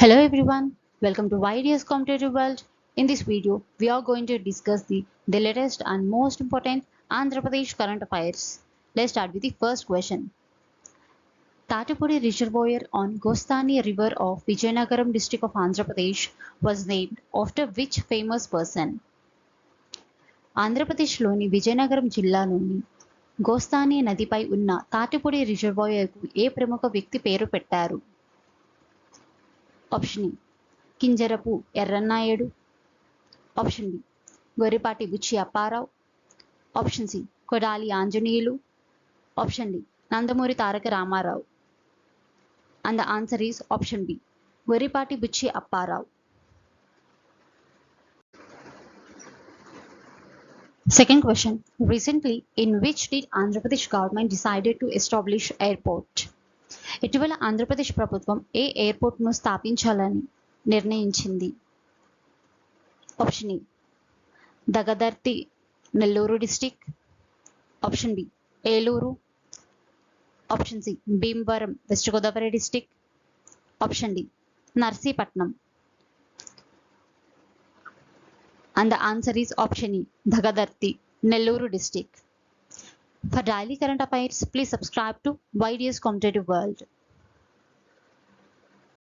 Hello everyone, welcome to YDS Competitive World. In this video, we are going to discuss the latest and most important Andhra Pradesh current affairs. Let's start with the first question. Tatipudi Reservoir on Gostani River of Vijayanagaram district of Andhra Pradesh was named after which famous person? ఆంధ్రప్రదేశ్లోని విజయనగరం జిల్లాలోని గోస్తాని నదిపై ఉన్న తాటిపూడి రిజర్వాయర్కు ఏ ప్రముఖ వ్యక్తి పేరు పెట్టారు? Option A Kinjarapu Yerrannaidu, option B Gorrepati Buchi Apparao, option C Kodali Anjaneyulu, option D Nandamuri Taraka Ramarao. And the answer is option B Gorrepati Buchi Apparao. Second question. Recently, in which did Andhra Pradesh government decided to establish airport? ఇటీవల ఆంధ్రప్రదేశ్ ప్రభుత్వం ఏ ఎయిర్పోర్ట్ను స్థాపించాలని నిర్ణయించింది? Option A Dagadarthi Nellore district, option B Eluru, option C Bhimavaram west Godavari district, option D Narsipatnam. And the answer is option E, Dagadarthi, Nellore district. For daily current affairs, please subscribe to YDS Competitive World.